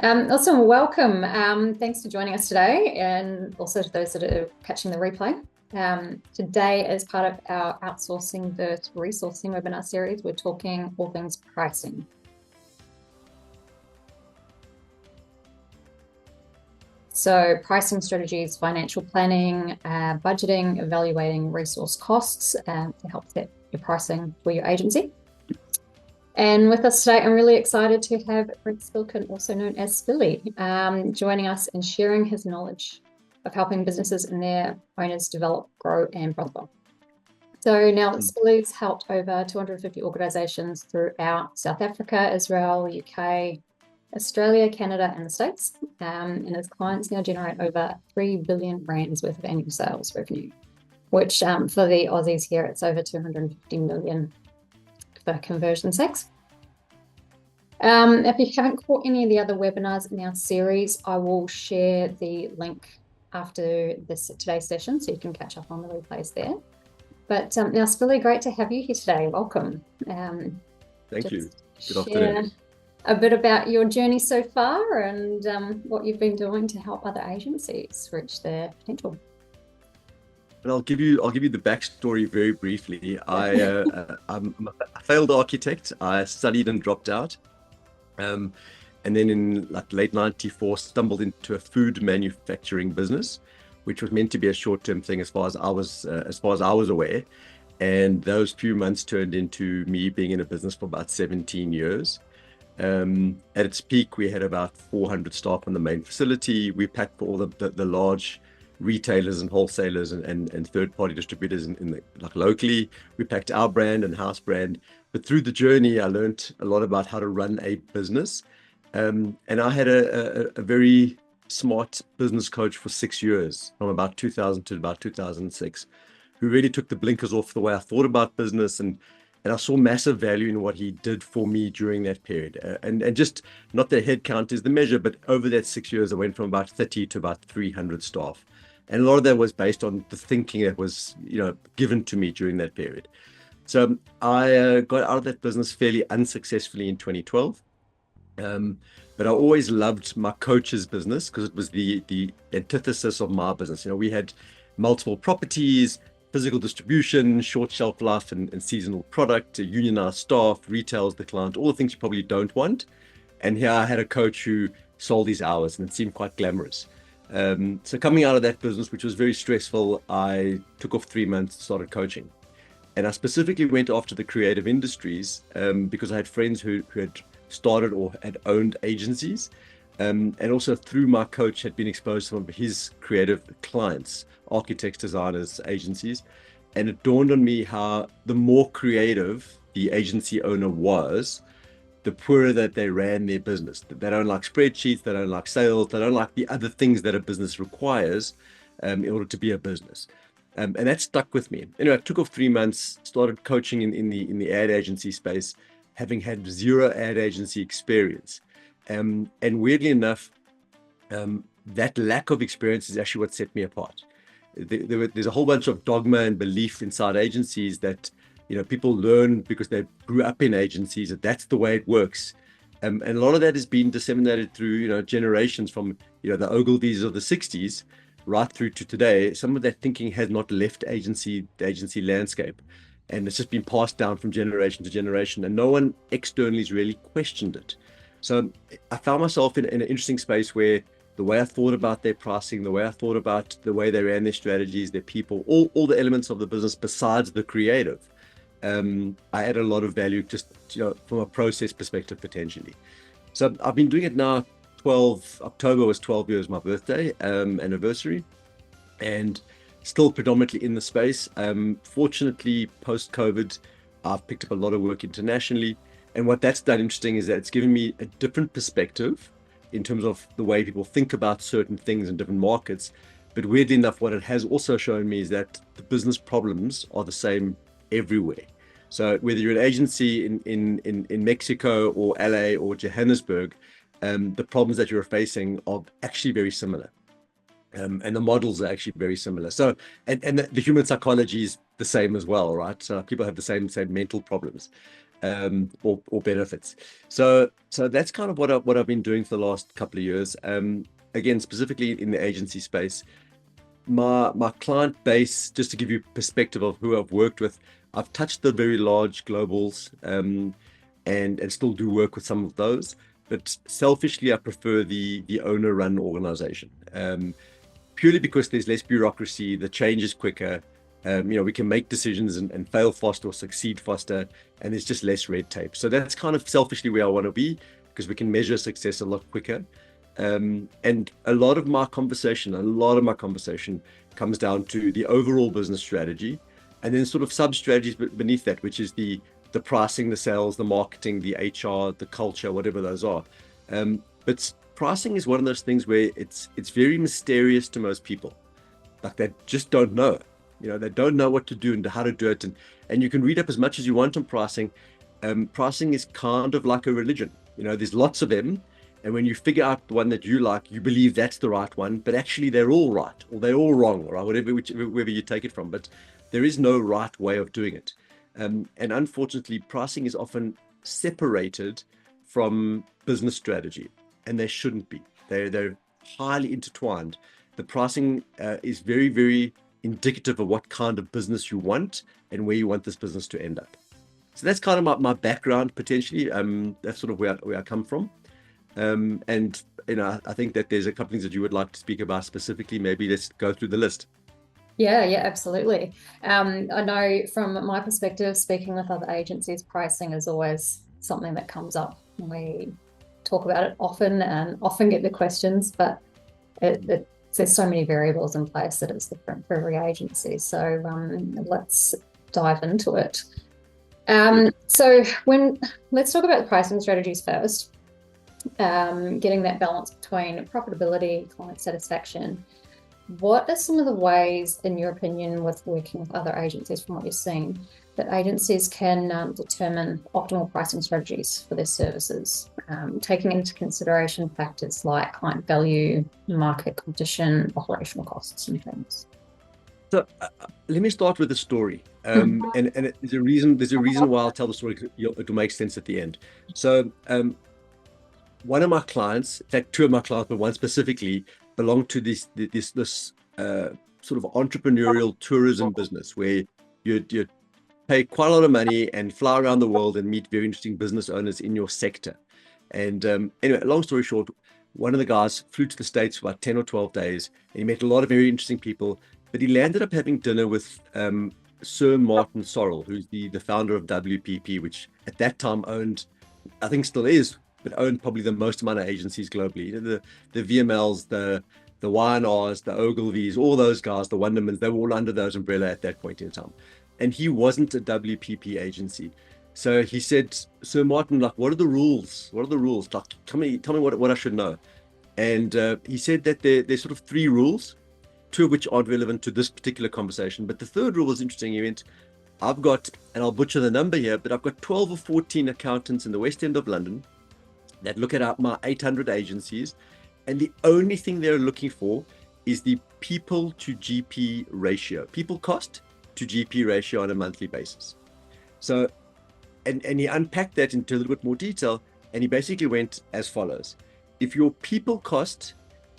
Awesome, welcome. Thanks for joining us today, and also to those that are catching the replay. Today, as part of our outsourcing versus resourcing webinar series, we're talking all things pricing. So pricing strategies, financial planning, budgeting, evaluating resource costs to help set your pricing for your agency. And with us today, I'm really excited to have Brent Spilkin, also known as Spilly, joining us and sharing his knowledge of helping businesses and their owners develop, grow, and prosper. So now Spilly's helped over 250 organisations throughout South Africa, Israel, UK, Australia, Canada, and the States. And his clients now generate over 3 billion rands worth of annual sales revenue, which for the Aussies here, it's over 250 million. For conversion sakes. If you haven't caught any of the other webinars in our series, I will share the link after today's session, so you can catch up on the replays there. But now, Spilly, great to have you here today. Welcome. Thank you. Good afternoon. A bit about your journey so far and what you've been doing to help other agencies reach their potential. And I'll give you the backstory very briefly. I'm a failed architect. I studied and dropped out, and then in late '94 stumbled into a food manufacturing business, which was meant to be a short-term thing as far as I was aware. And those few months turned into me being in a business for about 17 years. At its peak, we had about 400 staff on the main facility. We packed for all the large retailers and wholesalers and third-party distributors locally. We packed our brand and house brand. But through the journey, I learned a lot about how to run a business. And I had a very smart business coach for 6 years, from about 2000 to about 2006, who really took the blinkers off the way I thought about business. And I saw massive value in what he did for me during that period. And just not that head count is the measure, but over that 6 years, I went from about 30 to about 300 staff. And a lot of that was based on the thinking that was, given to me during that period. So I got out of that business fairly unsuccessfully in 2012. But I always loved my coach's business because it was the antithesis of my business. We had multiple properties, physical distribution, short shelf life and seasonal product, unionized staff, retails, the client, all the things you probably don't want. And here I had a coach who sold these hours, and it seemed quite glamorous. So coming out of that business, which was very stressful, I took off 3 months, started coaching. And I specifically went after the creative industries because I had friends who had started or had owned agencies. And also through my coach had been exposed to some of his creative clients, architects, designers, agencies. And it dawned on me how the more creative the agency owner was, the poorer that they ran their business. They don't like spreadsheets, they don't like sales, they don't like the other things that a business requires in order to be a business. And that stuck with me. Anyway, I took off 3 months, started coaching in the ad agency space, having had zero ad agency experience. And weirdly enough, that lack of experience is actually what set me apart. There's a whole bunch of dogma and belief inside agencies that people learn because they grew up in agencies, that's the way it works. And a lot of that has been disseminated through, generations from, the Ogilvies of the 60s right through to today. Some of that thinking has not left the agency landscape. And it's just been passed down from generation to generation. And no one externally has really questioned it. So I found myself in an interesting space where the way I thought about their pricing, the way I thought about the way they ran their strategies, their people, all the elements of the business besides the creative, I add a lot of value just from a process perspective potentially. So I've been doing it now. October was 12 years my birthday anniversary, and still predominantly in the space. Fortunately, post-COVID, I've picked up a lot of work internationally, and what that's done interesting is that it's given me a different perspective in terms of the way people think about certain things in different markets. But weirdly enough, what it has also shown me is that the business problems are the same everywhere. So whether you're an agency in Mexico or LA or Johannesburg, the problems that you're facing are actually very similar. And the models are actually very similar. So, and the human psychology is the same as well, right? So people have the same mental problems. or benefits. So that's kind of what I've been doing for the last couple of years. Again, specifically in the agency space, my client base, just to give you perspective of who I've worked with, I've touched the very large globals, and still do work with some of those. But selfishly, I prefer the owner-run organization, purely because there's less bureaucracy, the change is quicker. We can make decisions and fail faster or succeed faster, and there's just less red tape. So that's kind of selfishly where I want to be, because we can measure success a lot quicker. And a lot of my conversation comes down to the overall business strategy, and then sort of sub strategies beneath that, which is the pricing, the sales, the marketing, the HR, the culture, whatever those are. But pricing is one of those things where it's very mysterious to most people. Like, they just don't know. They don't know what to do and how to do it. And you can read up as much as you want on pricing. Pricing is kind of like a religion. There's lots of them. And when you figure out the one that you like, you believe that's the right one, but actually they're all right, or they're all wrong, or wherever you take it from. But there is no right way of doing it. And unfortunately, pricing is often separated from business strategy, and they shouldn't be. They're highly intertwined. The pricing is very, very indicative of what kind of business you want and where you want this business to end up. So that's kind of my background, potentially. That's sort of where I come from. And I think that there's a couple things that you would like to speak about specifically. Maybe let's go through the list. Yeah, absolutely. I know from my perspective, speaking with other agencies, pricing is always something that comes up. We talk about it often and often get the questions, but there's so many variables in place that it's different for every agency. So let's dive into it. So let's talk about the pricing strategies first. Getting that balance between profitability, client satisfaction. What are some of the ways, in your opinion, with working with other agencies, from what you've seen, that agencies can determine optimal pricing strategies for their services, taking into consideration factors like client value, market competition, operational costs, and things? So let me start with a story, and there's a reason why I'll tell the story. It'll make sense at the end. So one of my clients, in fact, two of my clients, but one specifically, belong to this sort of entrepreneurial tourism business where you pay quite a lot of money and fly around the world and meet very interesting business owners in your sector. And anyway, long story short, one of the guys flew to the States for about 10 or 12 days, and he met a lot of very interesting people, but he landed up having dinner with Sir Martin Sorrell, who's the founder of WPP, which at that time owned, I think still is, but owned probably the most amount of agencies globally. The VMLs, the Y&Rs, the Ogilvies, all those guys, the Wondermans, they were all under those umbrella at that point in time. And he wasn't a WPP agency. So he said, Sir Martin, like, what are the rules? What are the rules? Like, tell me what I should know. And he said that there's sort of 3 rules, 2 of which aren't relevant to this particular conversation. But the third rule was interesting. He went, I've got, and I'll butcher the number here, but I've got 12 or 14 accountants in the West End of London that look at my 800 agencies, and the only thing they're looking for is the people to GP ratio, people cost to GP ratio on a monthly basis. So, and he unpacked that into a little bit more detail, and he basically went as follows. If your people cost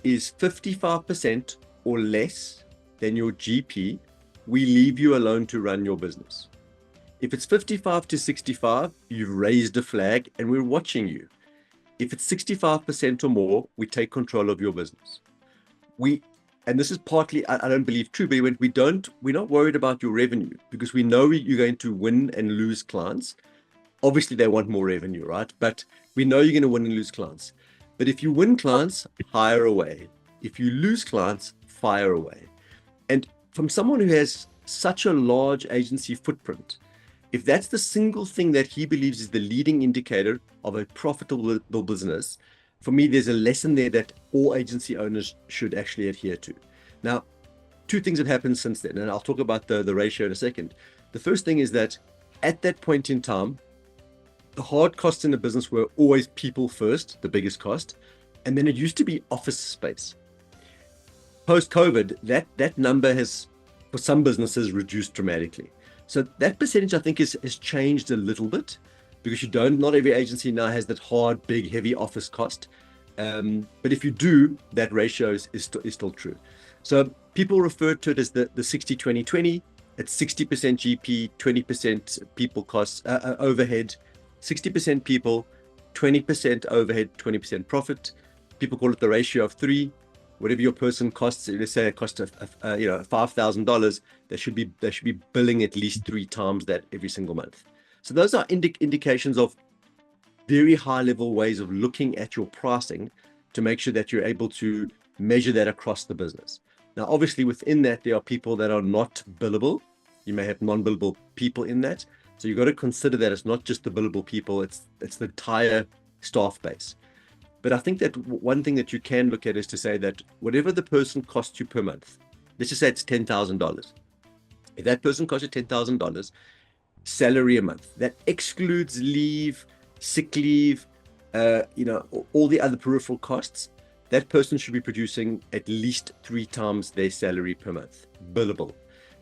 is 55% or less than your GP, we leave you alone to run your business. If it's 55 to 65, you've raised a flag and we're watching you. If it's 65% or more, we take control of your business. And this is partly, I don't believe true, but we're not worried about your revenue, because we know you're going to win and lose clients. Obviously, they want more revenue, right? But we know you're going to win and lose clients. But if you win clients, hire away. If you lose clients, fire away. And from someone who has such a large agency footprint, if that's the single thing that he believes is the leading indicator of a profitable business, for me, there's a lesson there that all agency owners should actually adhere to. Now, 2 things have happened since then, and I'll talk about the ratio in a second. The first thing is that at that point in time, the hard costs in the business were always people first, the biggest cost, and then it used to be office space. Post-COVID, that number has, for some businesses, reduced dramatically. So that percentage, I think, has changed a little bit. because not every agency now has that hard, big, heavy office cost. But if you do, that ratio is still true. So people refer to it as the 60-20-20. It's 60% GP, 20% people costs, overhead, 60% people, 20% overhead, 20% profit. People call it the ratio of 3. Whatever your person costs, let's say it costs $5,000, they should be billing at least 3 times that every single month. So those are indications of very high level ways of looking at your pricing to make sure that you're able to measure that across the business. Now, obviously, within that, there are people that are not billable. You may have non-billable people in that. So you've got to consider that it's not just the billable people, it's the entire staff base. But I think that one thing that you can look at is to say that whatever the person costs you per month, let's just say it's $10,000. If that person costs you $10,000 salary a month, that excludes leave, sick leave, all the other peripheral costs, that person should be producing at least 3 times their salary per month, billable.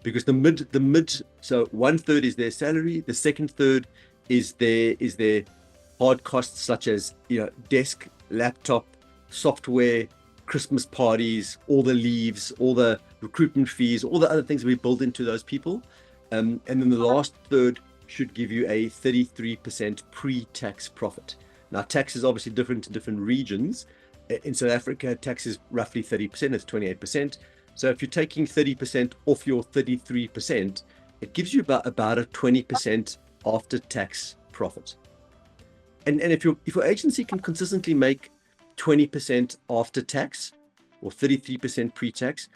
Because the mid, so 1/3 is their salary, the second third is their hard costs such as desk, laptop, software, Christmas parties, all the leaves, all the recruitment fees, all the other things we build into those people. And then the last third should give you a 33% pre-tax profit. Now, tax is obviously different in different regions. In South Africa, tax is roughly 30%, it's 28%. So if you're taking 30% off your 33%, it gives you about a 20% after-tax profit. And if your agency can consistently make 20% after tax or 33% pre-tax,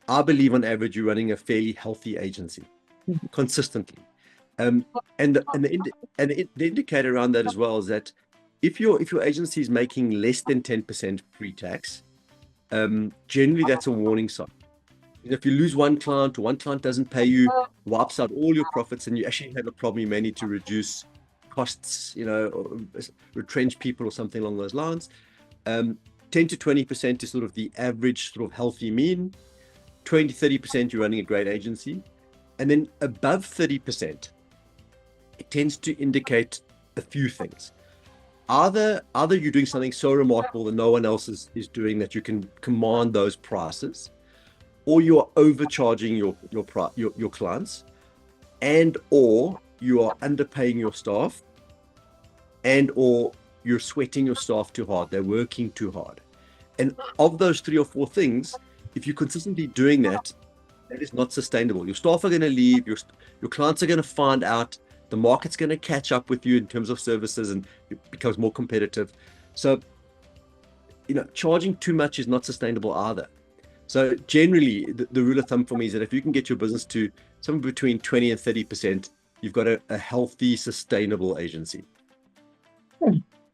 I believe on average you're running a fairly healthy agency consistently. And the indicator around that as well is that if your agency is making less than 10% pre-tax, generally that's a warning sign. If you lose one client or one client doesn't pay you, wipes out all your profits, and you actually have a problem, you may need to reduce costs, or retrench people or something along those lines. 10 to 20% is sort of the average sort of healthy mean. 20-30% you're running a great agency, and then above 30%, it tends to indicate a few things. Either you're doing something so remarkable that no one else is doing that you can command those prices, or you are overcharging your clients, and or you are underpaying your staff, and or you're sweating your staff too hard, they're working too hard. And of those 3 or 4 things, if you're consistently doing that, that is not sustainable. Your staff are going to leave, your clients are going to find out, the market's going to catch up with you in terms of services, and it becomes more competitive. So, charging too much is not sustainable either. So generally, the rule of thumb for me is that if you can get your business to somewhere between 20 and 30%, you've got a healthy, sustainable agency.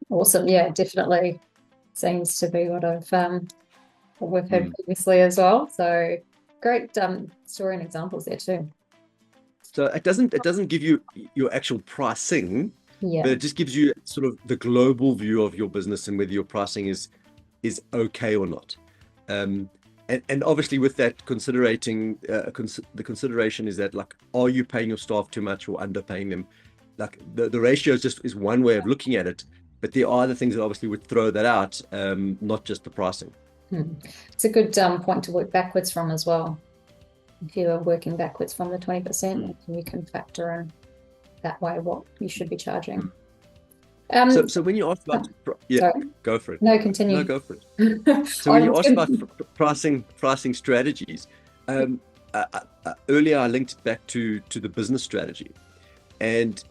Awesome. Yeah, definitely seems to be what we've heard previously as well. So great story and examples there too. So it doesn't give you your actual pricing, but it just gives you sort of the global view of your business and whether your pricing is okay or not. And obviously with that considerating, the consideration is that, like, are you paying your staff too much or underpaying them? Like the ratio is one way of looking at it, but there are other things that obviously would throw that out, not just the pricing. It's a good point to work backwards from as well. If you are working backwards from the 20%, you can factor in that way what you should be charging. So when you ask about, go for it. No, continue. No, go for it. So when you ask about pricing strategies, earlier I linked it back to the business strategy, and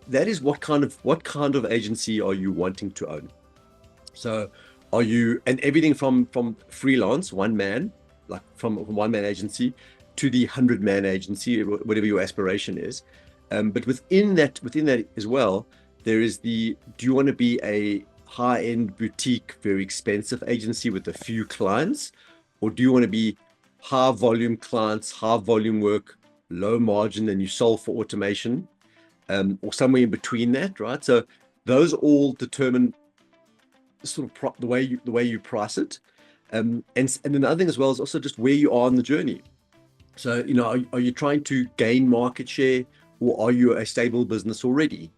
that is what kind of agency are you wanting to own? So are you, and everything from freelance, one man, like from one man agency, to the 100-man agency, whatever your aspiration is. But within that as well, there is do you want to be a high-end boutique, very expensive agency with a few clients, or do you want to be high volume clients, high volume work, low margin, and you solve for automation, or somewhere in between that, right? So those all determine sort of the way you price it. And then the other thing as well is also just where you are on the journey. So, are you trying to gain market share, or are you a stable business already?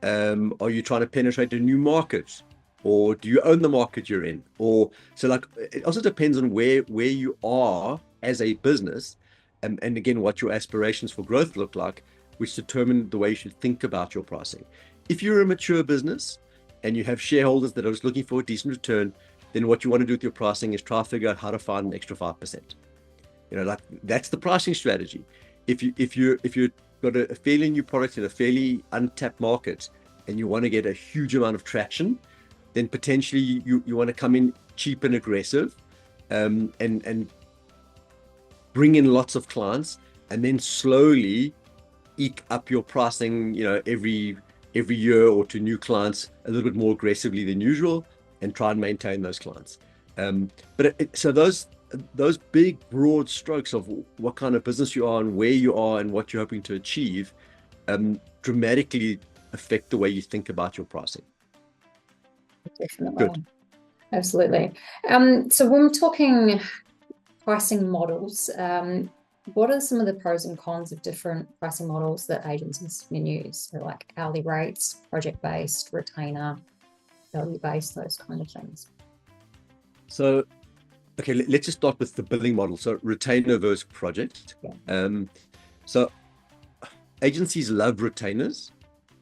Are you trying to penetrate a new market? Or do you own the market you're in? Or so like it also depends on where you are as a business, and again what your aspirations for growth look like, which determine the way you should think about your pricing. If you're a mature business and you have shareholders that are just looking for a decent return, then what you want to do with your pricing is try to figure out how to find an extra 5%. Like that's the pricing strategy. If you've got a fairly new product in a fairly untapped market and you want to get a huge amount of traction, then potentially you want to come in cheap and aggressive, and bring in lots of clients, and then slowly eke up your pricing, every year or to new clients a little bit more aggressively than usual, and try and maintain those clients. So those big broad strokes of what kind of business you are and where you are and what you're hoping to achieve dramatically affect the way you think about your pricing. Definitely. Good. Absolutely. So when we're talking pricing models, what are some of the pros and cons of different pricing models that agencies can use? So like hourly rates, project-based, retainer, value-based, those kind of things. So, okay, let's just start with the billing model. So retainer versus project. Yeah. So agencies love retainers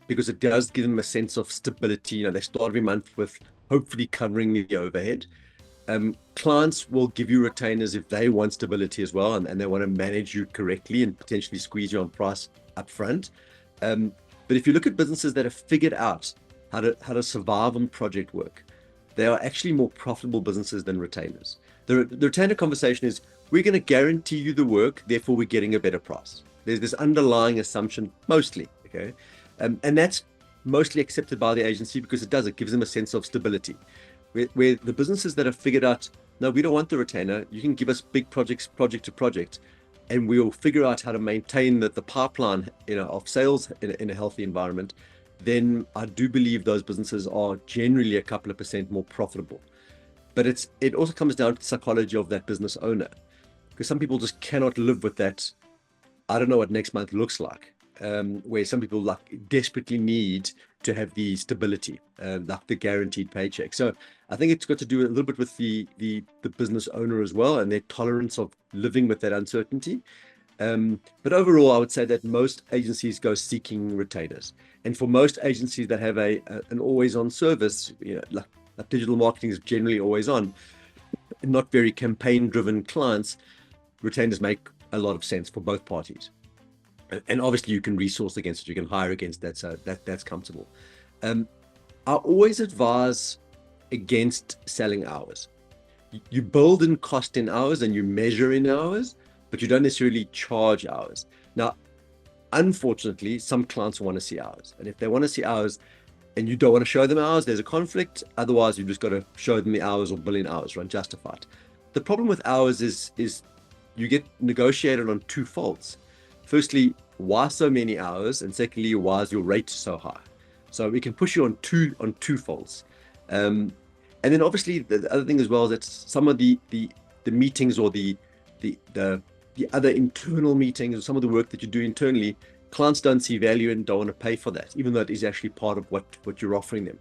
because it does give them a sense of stability. They start every month with hopefully covering the overhead. Clients will give you retainers if they want stability as well, and they want to manage you correctly and potentially squeeze you on price up front. But if you look at businesses that have figured out how to survive on project work, they are actually more profitable businesses than retainers. The retainer conversation is, we're going to guarantee you the work, therefore we're getting a better price. There's this underlying assumption mostly, okay? And that's mostly accepted by the agency because it gives them a sense of stability. Where the businesses that have figured out, no, we don't want the retainer, you can give us big projects, project to project, and we'll figure out how to maintain the pipeline of sales in a healthy environment, then I do believe those businesses are generally a couple of % more profitable. But it also comes down to the psychology of that business owner, because some people just cannot live with that. I don't know what next month looks like. Where some people like desperately need to have the stability, like the guaranteed paycheck. So I think it's got to do a little bit with the business owner as well, and their tolerance of living with that uncertainty. But overall, I would say that most agencies go seeking retainers, and for most agencies that have an always-on service, like digital marketing is generally always on, not very campaign-driven clients, retainers make a lot of sense for both parties. And obviously you can resource against it, you can hire against that, so that's comfortable. I always advise against selling hours. You build in cost in hours and you measure in hours, but you don't necessarily charge hours. Now, unfortunately, some clients want to see hours, and if they want to see hours and you don't want to show them hours, there's a conflict. Otherwise, you've just got to show them the hours or bill in hours, right? Justify it. The problem with hours is you get negotiated on two faults. Firstly, why so many hours? And secondly, why is your rate so high? So we can push you on two faults. And then obviously the other thing as well is that some of the meetings or the other internal meetings or some of the work that you do internally, clients don't see value and don't want to pay for that, even though it is actually part of what you're offering them.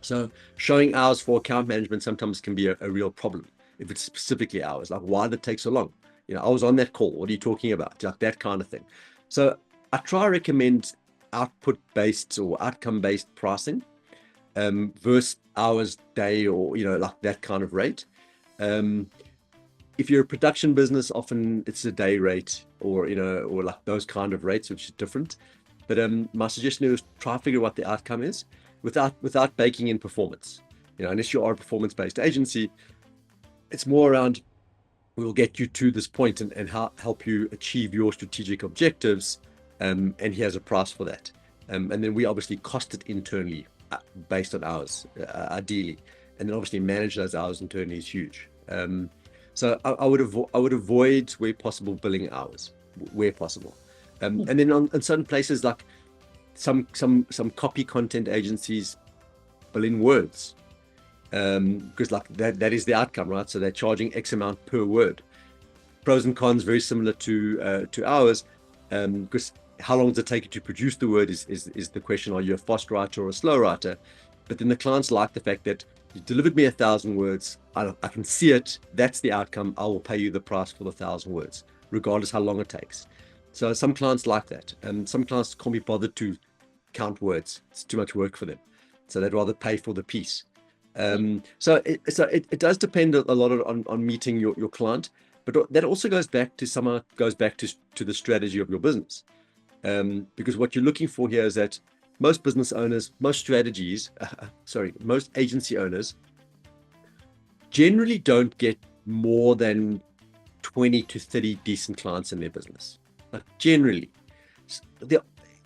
So showing hours for account management sometimes can be a real problem if it's specifically hours. Like, why did it take so long? I was on that call. What are you talking about? Like that kind of thing. So I try to recommend output-based or outcome-based pricing versus hours, day, or like that kind of rate. If you're a production business, often it's a day rate or like those kind of rates, which is different. But my suggestion is try to figure out what the outcome is without baking in performance. Unless you are a performance-based agency, it's more around, we will get you to this point and help you achieve your strategic objectives, and he has a price for that. And then we obviously cost it internally based on hours, ideally, and then obviously manage those hours internally is huge. So I would avoid where possible billing hours where possible, and then on certain places like some copy content agencies bill in words. Because like that is the outcome, right? So they're charging X amount per word. Pros and cons very similar to ours, because how long does it take you to produce the word is the question. Are you a fast writer or a slow writer? But then the clients like the fact that you delivered me 1,000 words. I can see it. That's the outcome. I will pay you the price for the 1,000 words, regardless how long it takes. So some clients like that. And some clients can't be bothered to count words. It's too much work for them. So they'd rather pay for the piece. So it does depend a lot on meeting your client. But that also goes back to the strategy of your business. Because what you're looking for here is that most business owners, most agency owners generally don't get more than 20 to 30 decent clients in their business. Like generally, there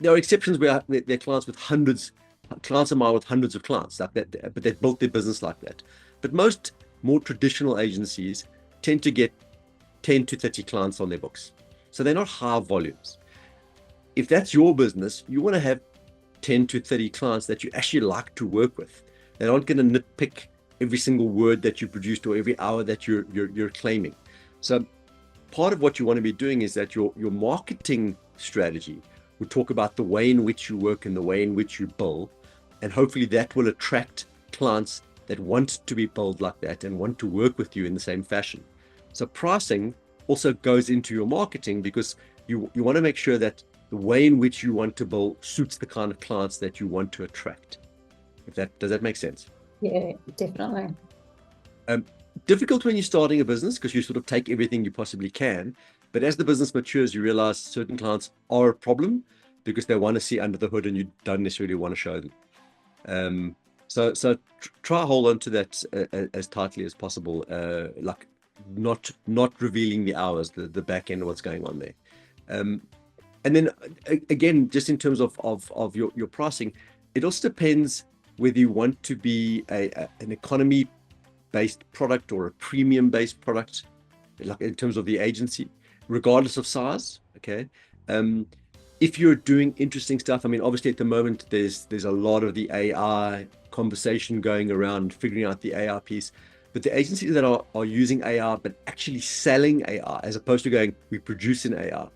are exceptions where they're clients of mine with hundreds of clients like that, but they've built their business like that. But most more traditional agencies tend to get 10 to 30 clients on their books. So they're not high volumes. If that's your business, you want to have 10 to 30 clients that you actually like to work with. They aren't going to nitpick every single word that you produced or every hour that you're claiming. So part of what you want to be doing is that your marketing strategy will talk about the way in which you work and the way in which you bill, and hopefully that will attract clients that want to be billed like that and want to work with you in the same fashion. So pricing also goes into your marketing, because you want to make sure that the way in which you want to bill suits the kind of clients that you want to attract. Does that make sense? Yeah, definitely. Difficult when you're starting a business, because you sort of take everything you possibly can. But as the business matures, you realize certain clients are a problem because they want to see under the hood and you don't necessarily want to show them. So try hold on to that as tightly as possible, like not revealing the hours, the back end of what's going on there. And then again, just in terms of your pricing, it also depends whether you want to be an economy-based product or a premium-based product, like in terms of the agency, regardless of size. Okay. If you're doing interesting stuff, I mean, obviously at the moment there's a lot of the AI conversation going around, figuring out the AI piece. But the agencies that are using AI but actually selling AI, as opposed to going, we produce in AI,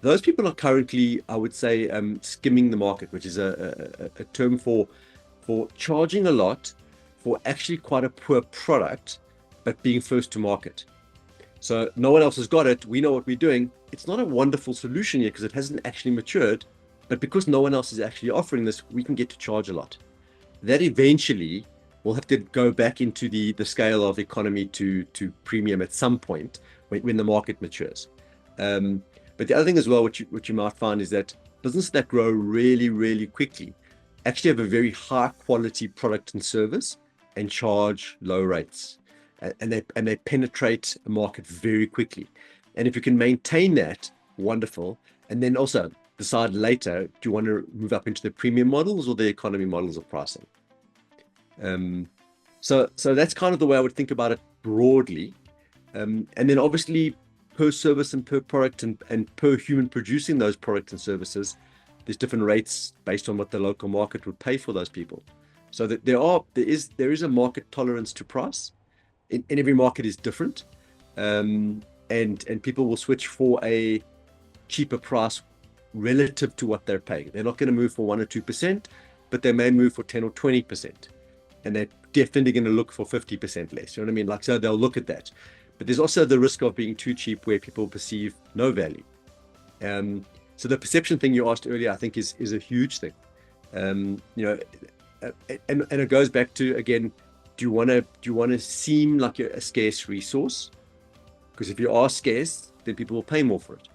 those people are currently, I would say, skimming the market, which is a term for charging a lot for actually quite a poor product, but being first to market. So no one else has got it. We know what we're doing. It's not a wonderful solution yet because it hasn't actually matured, but because no one else is actually offering this, we can get to charge a lot. That eventually will have to go back into the scale of economy to premium at some point when the market matures. But the other thing as well, what you might find is that businesses that grow really, really quickly actually have a very high quality product and service and charge low rates. And they penetrate a market very quickly. And if you can maintain that, wonderful. And then also decide later, do you want to move up into the premium models or the economy models of pricing? So that's kind of the way I would think about it broadly. And then obviously per service and per product and per human producing those products and services, there's different rates based on what the local market would pay for those people. So that there is a market tolerance to price. In every market is different, and people will switch for a cheaper price relative to what they're paying. They're not going to move for 1 or 2%, but they may move for 10 or 20%, and they're definitely going to look for 50% less. You know what I mean? Like, so they'll look at that. But there's also the risk of being too cheap, where people perceive no value. So the perception thing you asked earlier, I think, is a huge thing. And it goes back to, again, do you want to seem like you're a scarce resource? Because if you are scarce, then people will pay more for it.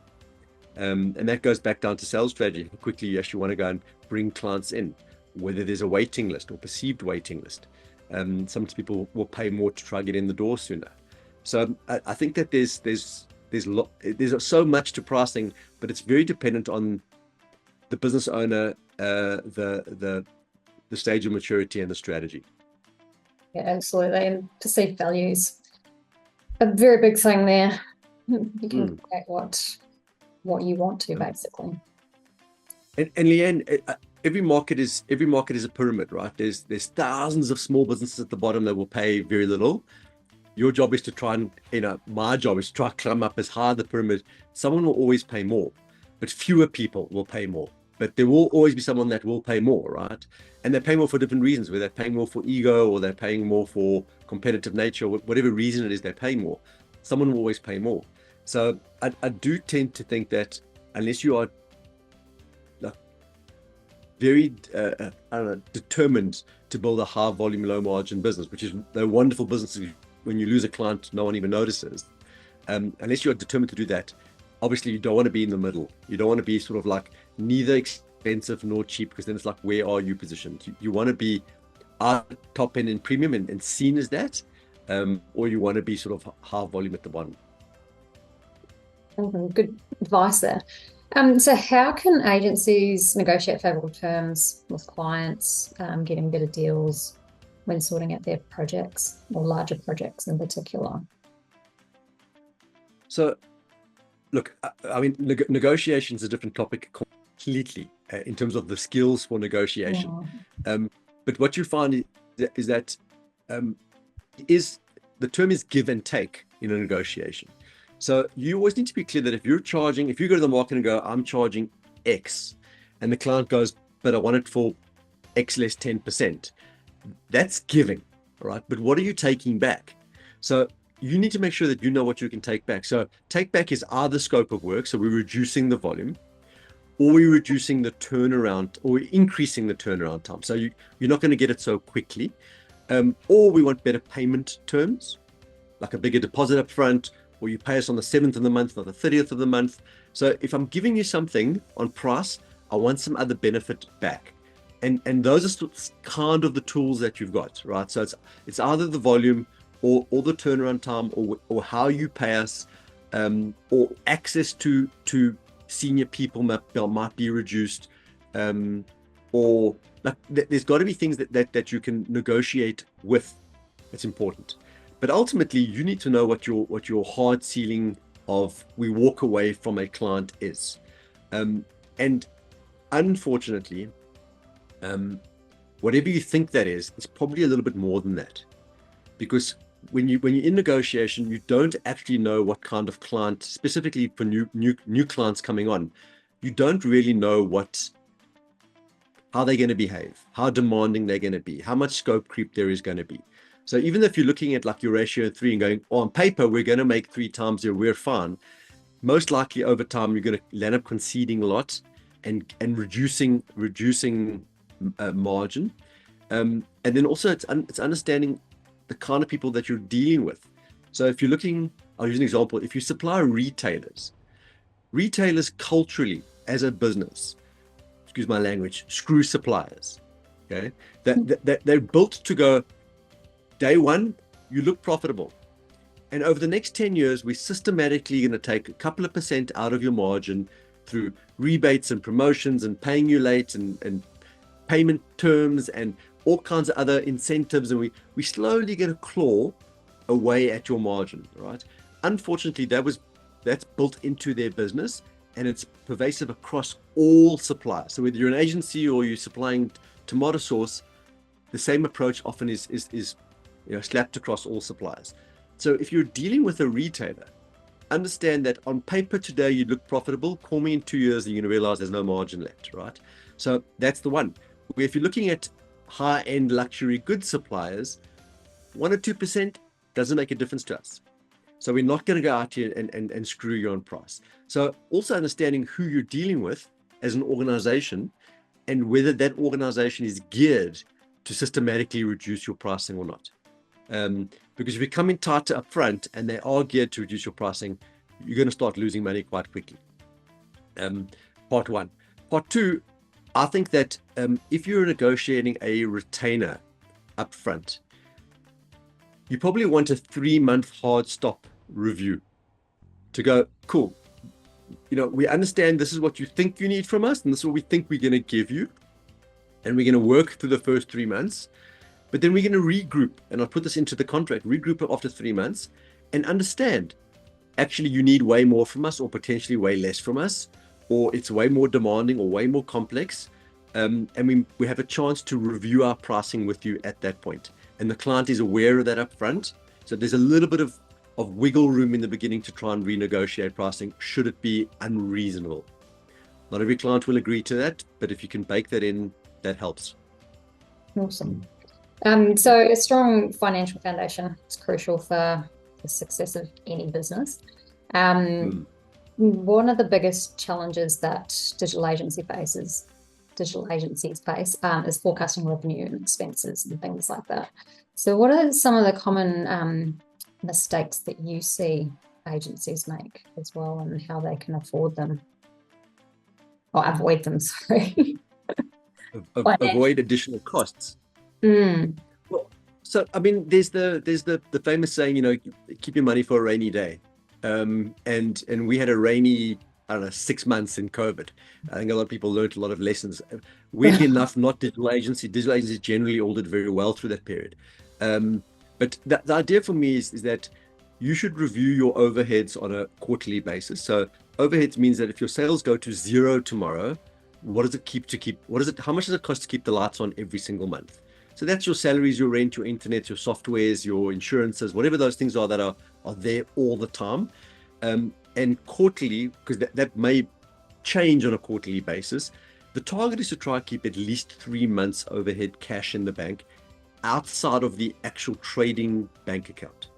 And that goes back down to sales strategy. How quickly you actually want to go and bring clients in, whether there's a waiting list or perceived waiting list. Sometimes people will pay more to try to get in the door sooner. So I think that there's so much to pricing, but it's very dependent on the business owner, the stage of maturity and the strategy. Yeah, absolutely. And perceived values, a very big thing there. You can create what you want to, basically. And Leanne, every market is a pyramid, right? There's thousands of small businesses at the bottom that will pay very little. Your job is to try and, my job is to try to climb up as high the pyramid. Someone will always pay more. but fewer people will pay more. But there will always be someone that will pay more, right? And they pay more for different reasons, whether they're paying more for ego or they're paying more for competitive nature, whatever reason it is, they pay more. Someone will always pay more. So I do tend to think that unless you are like very I don't know, determined to build a high volume, low margin business, which is the wonderful businesses when you lose a client, no one even notices. Unless you're determined to do that, obviously you don't want to be in the middle. You don't want to be sort of like neither expensive nor cheap, because then it's like, where are you positioned? You want to be top end in premium and seen as that, or you want to be sort of high volume at the bottom. Good advice there. So how can agencies negotiate favorable terms with clients, getting better deals when sorting out their projects or larger projects in particular? So, look, I mean, negotiation is a different topic completely in terms of the skills for negotiation. But what you find is that the term is give and take in a negotiation. So you always need to be clear that if you go to the market and go, I'm charging X, and the client goes, but I want it for X less 10%, that's giving, right? But what are you taking back? So you need to make sure that you know what you can take back. So take back is either scope of work, so we're reducing the volume, or we're reducing the turnaround, or we're increasing the turnaround time. So you're not going to get it so quickly. Or we want better payment terms, like a bigger deposit up front, or you pay us on the 7th of the month or the 30th of the month. So if I'm giving you something on price, I want some other benefit back. And those are kind of the tools that you've got, right? So it's either the volume or the turnaround time, or how you pay us, or access to senior people might be reduced, or like there's got to be things that you can negotiate with. It's important. But ultimately, you need to know what your hard ceiling of we walk away from a client is. And unfortunately, whatever you think that is, it's probably a little bit more than that. Because when you're in negotiation, you don't actually know what kind of client, specifically for new clients coming on, you don't really know how they're going to behave, how demanding they're going to be, how much scope creep there is going to be. So even if you're looking at like your ratio 3 and going, oh, on paper, we're going to make 3 times here, we're fine. Most likely over time, you're going to land up conceding a lot and reducing margin. And then also it's understanding the kind of people that you're dealing with. So if you're looking, I'll use an example. If you supply retailers culturally as a business, excuse my language, screw suppliers. Okay, that they're built to go, day one, you look profitable. And over the next 10 years, we're systematically going to take a couple of % out of your margin through rebates and promotions and paying you late and payment terms and all kinds of other incentives. And we slowly get a claw away at your margin, right? Unfortunately, that's built into their business, and it's pervasive across all suppliers. So whether you're an agency or you're supplying tomato sauce, the same approach often is slapped across all suppliers. So if you're dealing with a retailer, understand that on paper today you look profitable. Call me in 2 years and you're going to realize there's no margin left, right? So that's the one. If you're looking at high-end luxury goods suppliers, 1 or 2% doesn't make a difference to us. So we're not going to go out here and screw you on price. So also understanding who you're dealing with as an organization and whether that organization is geared to systematically reduce your pricing or not. Because if you come in tighter up front and they are geared to reduce your pricing, you're going to start losing money quite quickly. Part one. Part two, I think that if you're negotiating a retainer up front, you probably want a 3-month hard stop review to go, cool, we understand this is what you think you need from us, and this is what we think we're going to give you, and we're going to work through the first 3 months. But then we're going to regroup, and I'll put this into the contract, regroup after 3 months and understand, actually, you need way more from us or potentially way less from us, or it's way more demanding or way more complex. And we have a chance to review our pricing with you at that point. And the client is aware of that up front. So there's a little bit of wiggle room in the beginning to try and renegotiate pricing should it be unreasonable. Not every client will agree to that, but if you can bake that in, that helps. Awesome. So a strong financial foundation is crucial for the success of any business. One of the biggest challenges that digital agencies face is forecasting revenue and expenses and things like that. So what are some of the common mistakes that you see agencies make as well, and how they can afford them or avoid them, sorry. Avoid additional costs. Well, so I mean, there's the famous saying, you know, keep your money for a rainy day. And we had a rainy, I don't know, 6 months in COVID. I think a lot of people learned a lot of lessons. Weirdly enough, not digital agency. Digital agencies generally all did very well through that period. But the idea for me is that you should review your overheads on a quarterly basis. So overheads means that if your sales go to zero tomorrow, what does it how much does it cost to keep the lights on every single month? So that's your salaries, your rent, your internet, your softwares, your insurances, whatever those things are that are there all the time. And quarterly, because that may change on a quarterly basis, the target is to try and keep at least 3 months overhead cash in the bank outside of the actual trading bank account.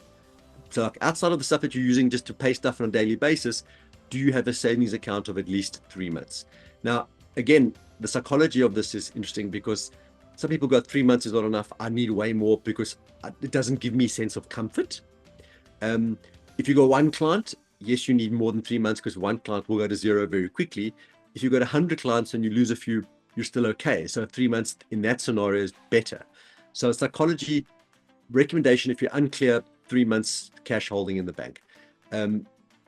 So like outside of the stuff that you're using just to pay stuff on a daily basis, do you have a savings account of at least 3 months? Now, again, the psychology of this is interesting because some people go 3 months is not enough. I need way more because it doesn't give me a sense of comfort. If you go one client, yes, you need more than 3 months because one client will go to zero very quickly. If you got 100 clients and you lose a few, you're still okay. So 3 months in that scenario is better. So psychology recommendation, if you're unclear, 3 months cash holding in the bank.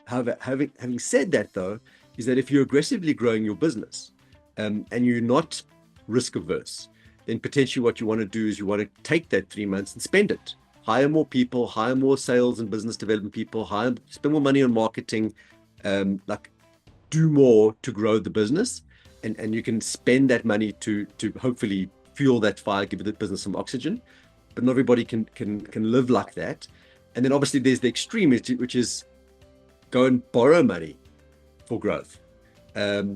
However, having said that though, is that if you're aggressively growing your business and you're not risk averse, then potentially what you want to do is you want to take that 3 months and spend it. Hire more people, hire more sales and business development people, spend more money on marketing, like do more to grow the business. And you can spend that money to hopefully fuel that fire, give the business some oxygen. But not everybody can live like that. And then obviously there's the extreme, which is go and borrow money for growth,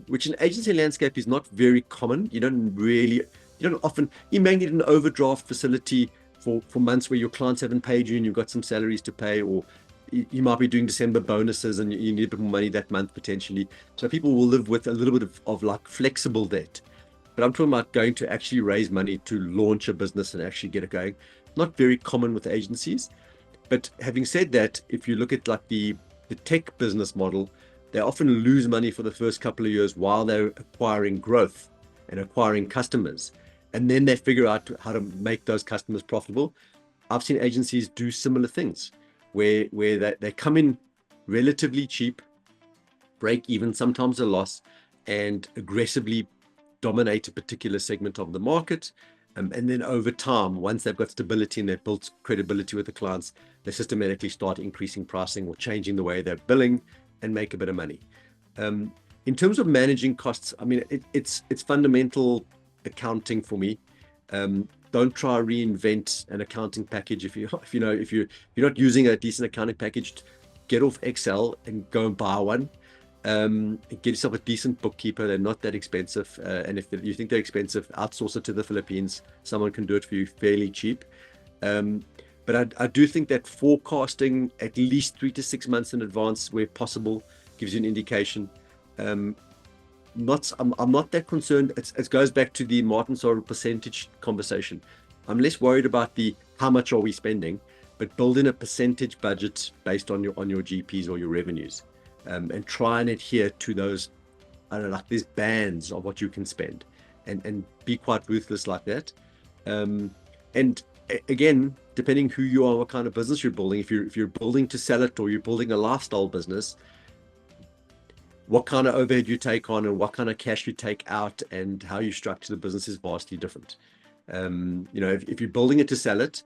which in agency landscape is not very common. You don't often, you may need an overdraft facility for months where your clients haven't paid you and you've got some salaries to pay, or you might be doing December bonuses and you need a bit more money that month potentially. So people will live with a little bit of like flexible debt. But I'm talking about going to actually raise money to launch a business and actually get it going. Not very common with agencies. But having said that, if you look at like the tech business model, they often lose money for the first couple of years while they're acquiring growth and acquiring customers. And then they figure out how to make those customers profitable. I've seen agencies do similar things where they come in relatively cheap, break even, sometimes a loss, and aggressively dominate a particular segment of the market. And then over time, once they've got stability and they've built credibility with the clients, they systematically start increasing pricing or changing the way they're billing and make a bit of money. In terms of managing costs, I mean, it's fundamental accounting for me. Don't try to reinvent an accounting package. If you're not using a decent accounting package, get off Excel and go and buy one. Get yourself a decent bookkeeper. They're not that expensive, and if you think they're expensive, outsource it to the Philippines. Someone can do it for you fairly cheap. But I do think that forecasting at least 3 to 6 months in advance where possible gives you an indication. I'm not that concerned. It goes back to the Martin Sorrell percentage conversation. I'm less worried about the how much are we spending, but build in a percentage budget based on your GPs or your revenues, and try and adhere to those, I don't know, like these bands of what you can spend, and be quite ruthless like that. And again, depending who you are, what kind of business you're building, if you're building to sell it or you're building a lifestyle business, what kind of overhead you take on and what kind of cash you take out and how you structure the business is vastly different. If you're building it to sell it,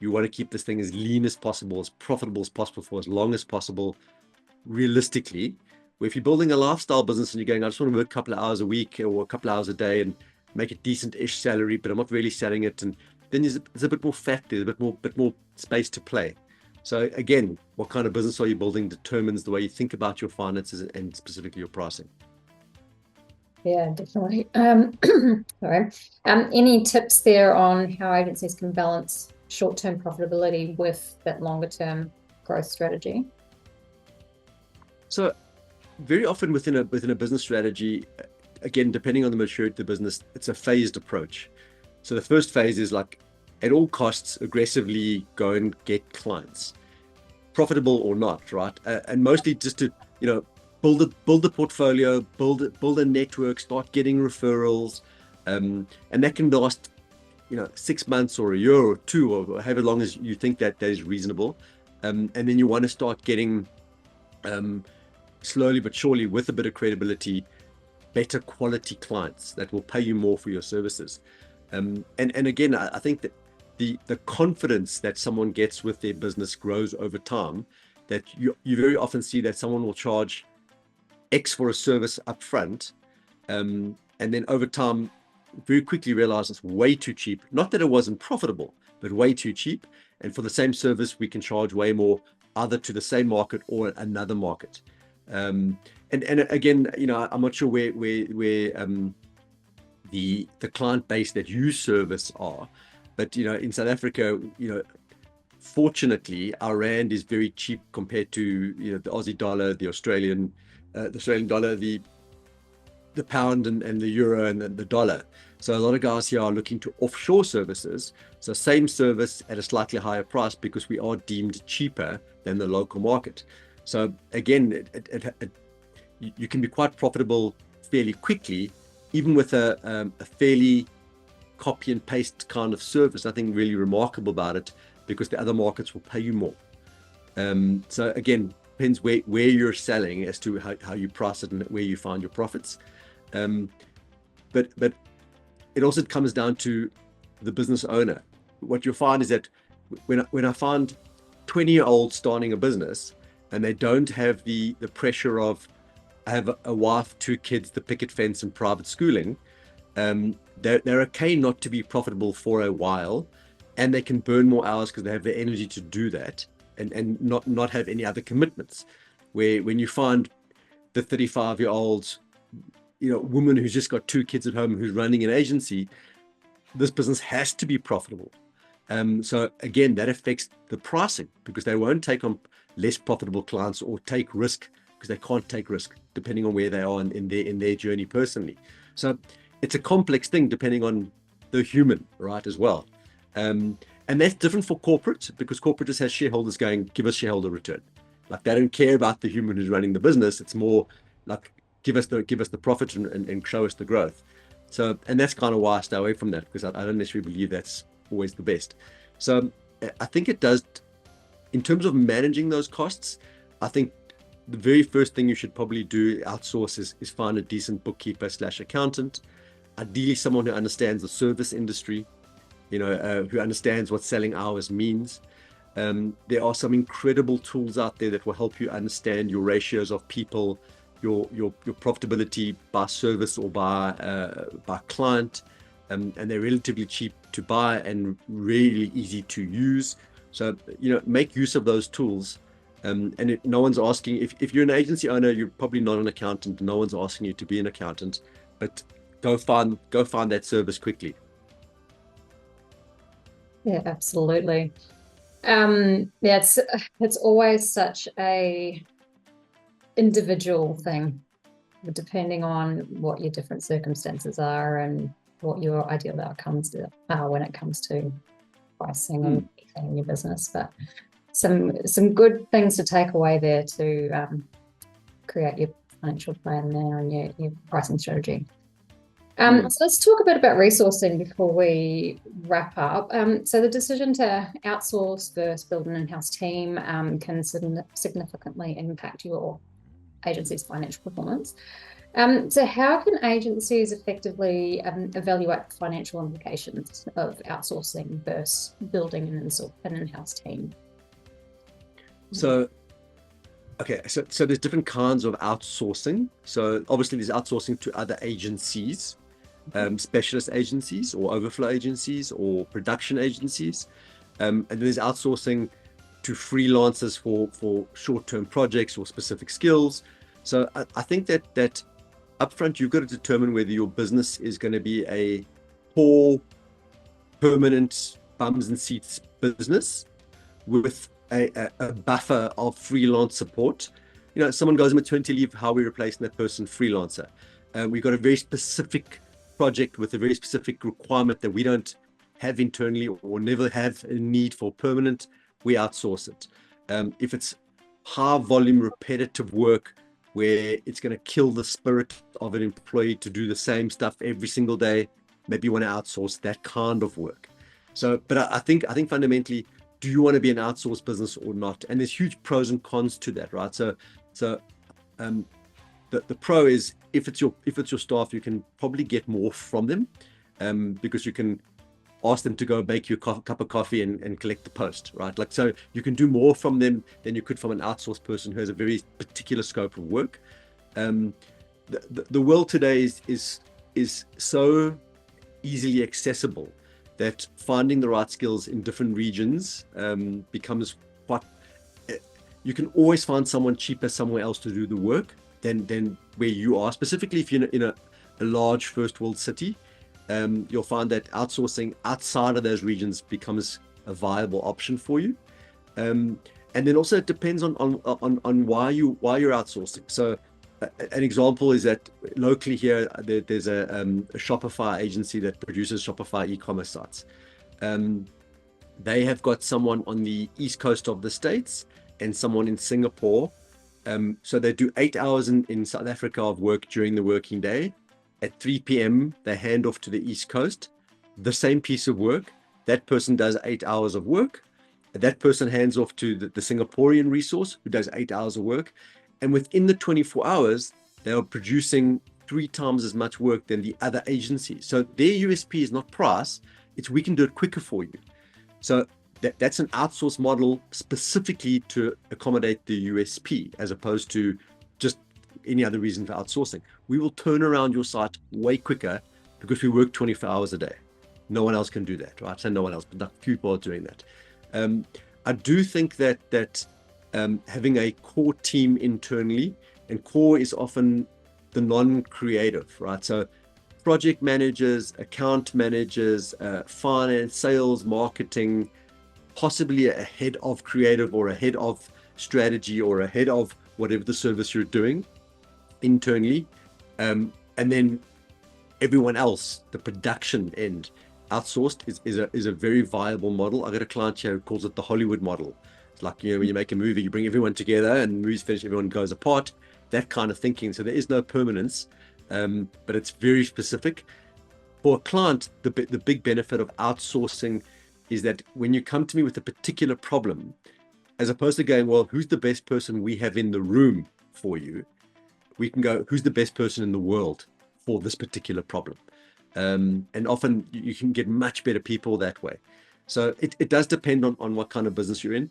you want to keep this thing as lean as possible, as profitable as possible for as long as possible, realistically. Where if you're building a lifestyle business and you're going, I just want to work a couple of hours a week or a couple of hours a day and make a decent-ish salary, but I'm not really selling it, and then there's a bit more fat, there's a bit more space to play. So again, what kind of business are you building determines the way you think about your finances and specifically your pricing. Yeah, definitely. Sorry. Any tips there on how agencies can balance short-term profitability with that longer-term growth strategy? So very often within a business strategy, again, depending on the maturity of the business, it's a phased approach. So the first phase is like, at all costs, aggressively go and get clients, profitable or not, right? And mostly just to, build a portfolio, build a network, start getting referrals, and that can last, 6 months or a year or two, or however long as you think that is reasonable. And then you want to start getting, slowly but surely, with a bit of credibility, better quality clients that will pay you more for your services. And again, I think that the confidence that someone gets with their business grows over time. That you very often see that someone will charge X for a service up front, and then over time very quickly realize it's way too cheap. Not that it wasn't profitable, but way too cheap. And for the same service, we can charge way more, either to the same market or another market. And again, I'm not sure where the client base that you service are, but in South Africa, fortunately, our rand is very cheap compared to the Aussie dollar, the Australian dollar, the pound, and the euro, and the dollar. So a lot of guys here are looking to offshore services. So same service at a slightly higher price, because we are deemed cheaper than the local market. So again, you can be quite profitable fairly quickly, even with a fairly copy and paste kind of service. Nothing really remarkable about it, because the other markets will pay you more. So again, depends where you're selling as to how you price it and where you find your profits. But it also comes down to the business owner. What you'll find is that when I find 20-year-olds starting a business, and they don't have the pressure of, I have a wife, 2 kids, the picket fence, and private schooling, they're okay not to be profitable for a while, and they can burn more hours because they have the energy to do that, and not have any other commitments. Where when you find the 35-year-old woman who's just got 2 kids at home, who's running an agency, this business has to be profitable. So again, that affects the pricing, because they won't take on less profitable clients or take risk, because they can't take risk depending on where they are in their journey personally. So it's a complex thing depending on the human, right, as well. And that's different for corporate, because corporate just has shareholders going, give us shareholder return. Like, they don't care about the human who's running the business. It's more like, give us the profit and show us the growth. So, and that's kind of why I stay away from that, because I don't necessarily believe that's always the best. So I think it does, in terms of managing those costs, I think the very first thing you should probably do, outsource, is find a decent bookkeeper/accountant, ideally someone who understands the service industry, who understands what selling hours means. There are some incredible tools out there that will help you understand your ratios of people, your profitability by service or by client, and they're relatively cheap to buy and really easy to use. So make use of those tools. And no one's asking, if you're an agency owner, you're probably not an accountant. No one's asking you to be an accountant, but go find that service quickly. Yeah, absolutely. It's always such a individual thing, depending on what your different circumstances are and what your ideal outcomes are when it comes to pricing and in your business. But some good things to take away there to create your financial plan there and your pricing strategy. So let's talk a bit about resourcing before we wrap up. So the decision to outsource versus build an in-house team can significantly impact your agency's financial performance. So how can agencies effectively evaluate the financial implications of outsourcing versus building an in-house team? So, okay, so there's different kinds of outsourcing. So obviously there's outsourcing to other agencies, specialist agencies or overflow agencies or production agencies. And then there's outsourcing to freelancers for short-term projects or specific skills. So I think that upfront, you've got to determine whether your business is going to be a core, permanent bums and seats business with a buffer of freelance support. Someone goes on maternity leave, how are we replacing that person? Freelancer. We've got a very specific project with a very specific requirement that we don't have internally or never have a need for permanent, we outsource it. If it's high volume, repetitive work where it's going to kill the spirit of an employee to do the same stuff every single day, maybe you want to outsource that kind of work. But I think fundamentally, do you want to be an outsourced business or not? And there's huge pros and cons to that, right? So the pro is if it's your staff, you can probably get more from them, because you can ask them to go make you a cup of coffee and collect the post, right? Like, so you can do more from them than you could from an outsourced person who has a very particular scope of work. The world today is so easily accessible that finding the right skills in different regions becomes quite. You can always find someone cheaper somewhere else to do the work than where you are. Specifically, if you're in a large first world city, you'll find that outsourcing outside of those regions becomes a viable option for you. And then also it depends on why you're outsourcing. So an example is that locally here, there's a Shopify agency that produces Shopify e-commerce sites. They have got someone on the east coast of the States and someone in Singapore. So they do 8 hours in South Africa of work during the working day. At 3 p.m., they hand off to the East Coast, the same piece of work. That person does 8 hours of work. That person hands off to the Singaporean resource who does 8 hours of work. And within the 24 hours, they are producing 3 times as much work than the other agency. So their USP is not price, it's we can do it quicker for you. So that's an outsource model specifically to accommodate the USP as opposed to just any other reason for outsourcing. We will turn around your site way quicker because we work 24 hours a day. No one else can do that, right? So no one else, but few people are doing that. I do think that having a core team internally, and core is often the non-creative, right? So project managers, account managers, finance, sales, marketing, possibly a head of creative or a head of strategy or a head of whatever the service you're doing internally, and then everyone else, the production end, outsourced is a very viable model. I got a client here who calls it the Hollywood model. It's like, when you make a movie, you bring everyone together and the movie's finished, everyone goes apart, that kind of thinking. So there is no permanence, but it's very specific. For a client, the big benefit of outsourcing is that when you come to me with a particular problem, as opposed to going, well, who's the best person we have in the room for you? We can go, who's the best person in the world for this particular problem? And often you can get much better people that way. So it does depend on what kind of business you're in.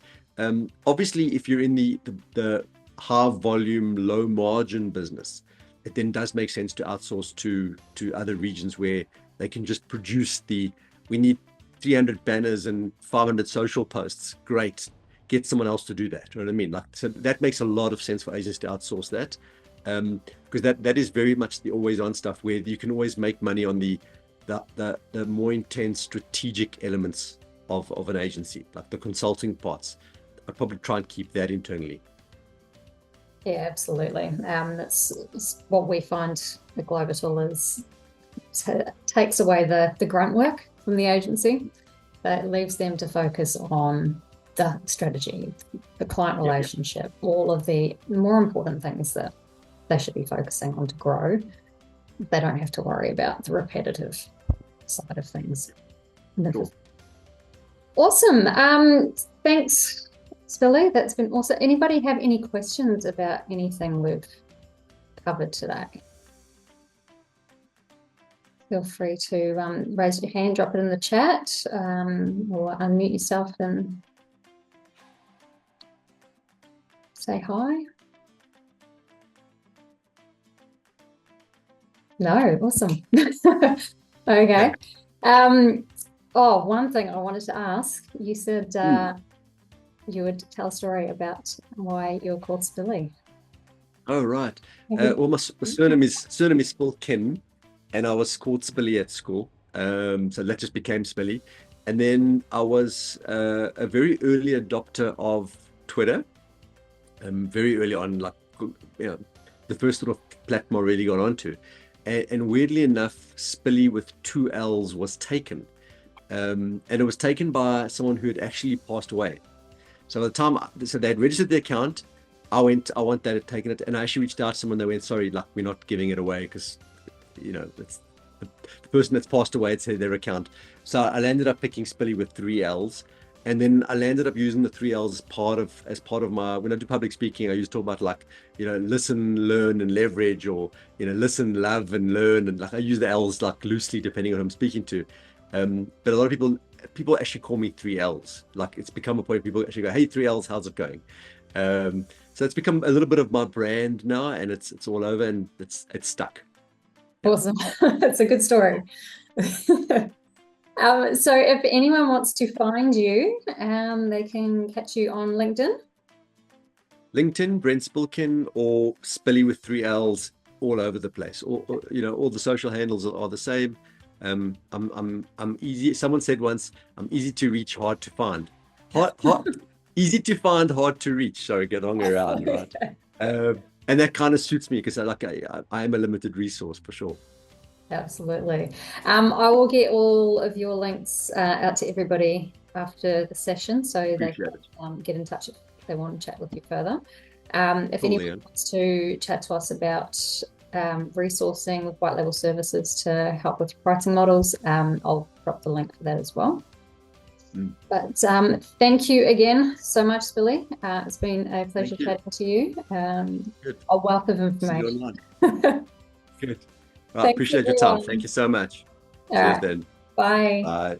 Obviously, if you're in the high volume, low margin business, it then does make sense to outsource to other regions where they can just produce we need 300 banners and 500 social posts. Great. Get someone else to do that. You know what I mean? Like, so that makes a lot of sense for agents to outsource that. Because that is very much the always on stuff where you can always make money on the more intense strategic elements of an agency, like the consulting parts. I'd probably try and keep that internally. Yeah, absolutely. That's what we find at Globital is takes away the grunt work from the agency, that leaves them to focus on the strategy, the client relationship, all of the more important things that they should be focusing on to grow. They don't have to worry about the repetitive side of things. Cool. Awesome. Thanks, Spilly. That's been awesome. Anybody have any questions about anything we've covered today? Feel free to raise your hand, drop it in the chat, or unmute yourself and say hi. No, awesome. Okay. One thing I wanted to ask, you said you would tell a story about why you're called Spilly. Oh, right. Well, my surname is Spilkin, and I was called Spilly at school. So that just became Spilly. And then I was a very early adopter of Twitter, very early on, like, you know, the first sort of platform I really got onto. And weirdly enough, Spilly with two L's was taken. And it was taken by someone who had actually passed away. So by the time, so they had registered the account, I want that had taken it, and I actually reached out to someone. They went, sorry, like, we're not giving it away because, it's the person that's passed away had said their account. So I landed up picking Spilly with three L's, and then I landed up using the three L's as part of my, when I do public speaking, I used to talk about, like, listen, learn, and leverage, or listen, love, and learn, and like I use the L's like loosely depending on who I'm speaking to. But a lot of people actually call me three L's. Like, it's become a point people actually go, hey, three L's, how's it going? So it's become a little bit of my brand now, and it's all over, and it's stuck. Awesome. That's a good story. So if anyone wants to find you, they can catch you on LinkedIn. LinkedIn, Brent Spilkin, or Spilly with three L's, all over the place. All the social handles are the same. I'm easy. Someone said once, I'm easy to reach, hard to find. Easy to find, hard to reach. Sorry, get on around, right? And that kind of suits me because I am a limited resource for sure. Absolutely. I will get all of your links out to everybody after the session, so they can get in touch if they want to chat with you further. If anyone wants to chat to us about resourcing with white label services to help with pricing models, I'll drop the link for that as well. But thank you again so much, Spilly. It's been a pleasure chatting to you. A wealth of information. Good. Well, I appreciate your time. Thank you so much. Cheers then. Bye. Bye.